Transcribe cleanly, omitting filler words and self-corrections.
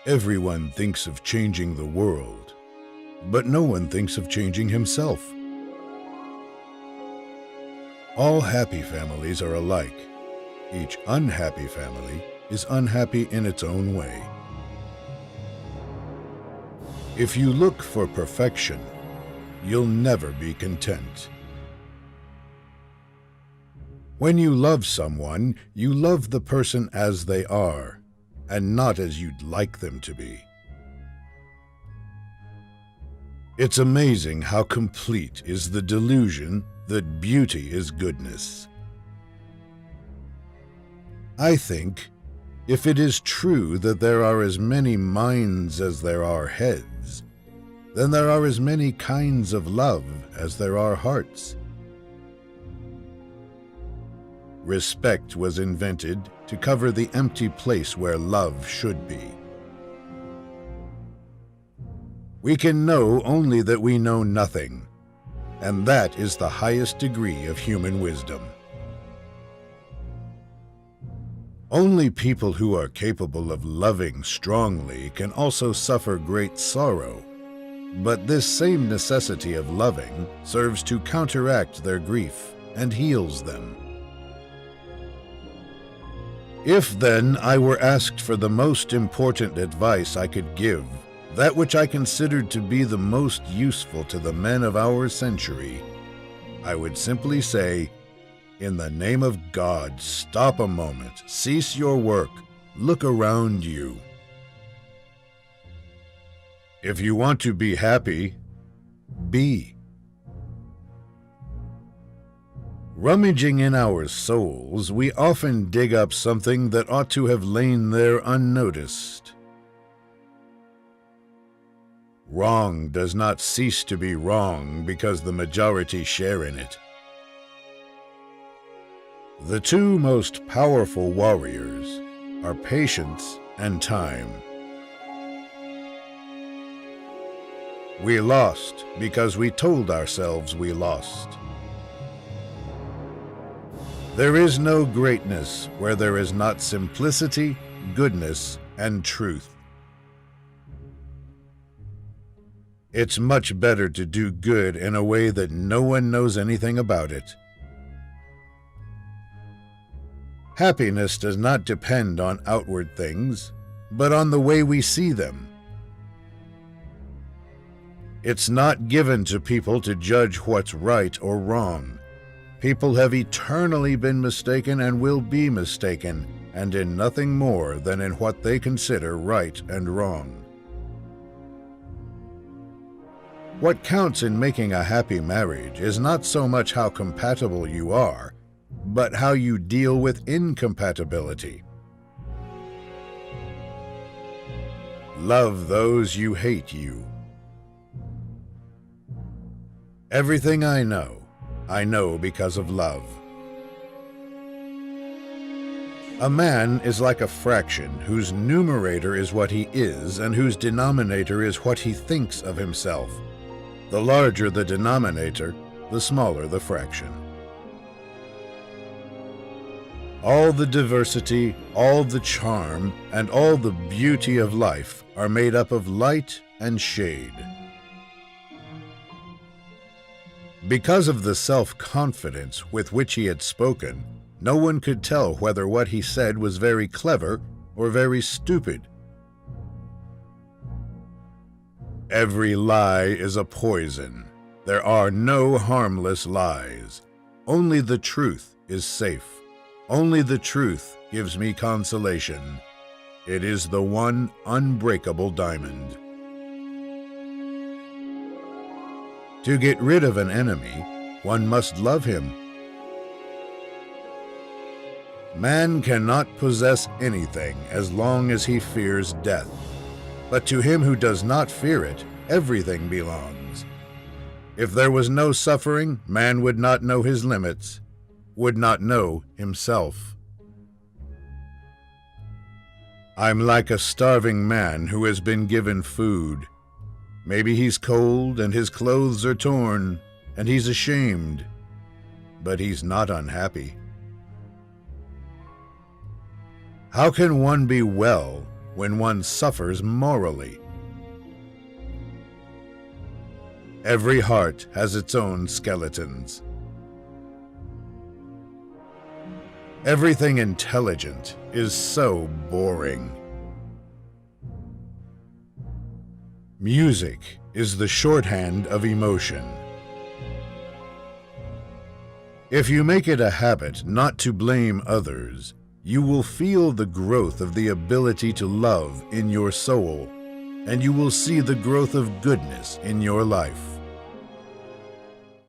Everyone thinks of changing the world, but no one thinks of changing himself. All happy families are alike. Each unhappy family is unhappy in its own way. If you look for perfection, you'll never be content. When you love someone, you love the person as they are, and not as you'd like them to be. It's amazing how complete is the delusion that beauty is goodness. I think if it is true that there are as many minds as there are heads, then there are as many kinds of love as there are hearts. Respect was invented to cover the empty place where love should be. We can know only that we know nothing, and that is the highest degree of human wisdom. Only people who are capable of loving strongly can also suffer great sorrow, but this same necessity of loving serves to counteract their grief and heals them. If, then, I were asked for the most important advice I could give, that which I considered to be the most useful to the men of our century, I would simply say, in the name of God, stop a moment, cease your work, look around you. If you want to be happy, be. Rummaging in our souls, we often dig up something that ought to have lain there unnoticed. Wrong does not cease to be wrong because the majority share in it. The two most powerful warriors are patience and time. We lost because we told ourselves we lost. There is no greatness where there is not simplicity, goodness, and truth. It's much better to do good in a way that no one knows anything about it. Happiness does not depend on outward things, but on the way we see them. It's not given to people to judge what's right or wrong. People have eternally been mistaken and will be mistaken, and in nothing more than in what they consider right and wrong. What counts in making a happy marriage is not so much how compatible you are, but how you deal with incompatibility. Love those you hate you. Everything I know because of love. A man is like a fraction whose numerator is what he is and whose denominator is what he thinks of himself. The larger the denominator, the smaller the fraction. All the diversity, all the charm, and all the beauty of life are made up of light and shade. Because of the self-confidence with which he had spoken, no one could tell whether what he said was very clever or very stupid. Every lie is a poison. There are no harmless lies. Only the truth is safe. Only the truth gives me consolation. It is the one unbreakable diamond. To get rid of an enemy, one must love him. Man cannot possess anything as long as he fears death, but to him who does not fear it, everything belongs. If there was no suffering, man would not know his limits, would not know himself. I'm like a starving man who has been given food. Maybe he's cold and his clothes are torn and he's ashamed, but he's not unhappy. How can one be well when one suffers morally. Every heart has its own skeletons. Everything intelligent is so boring. Music is the shorthand of emotion. If you make it a habit not to blame others, you will feel the growth of the ability to love in your soul, and you will see the growth of goodness in your life.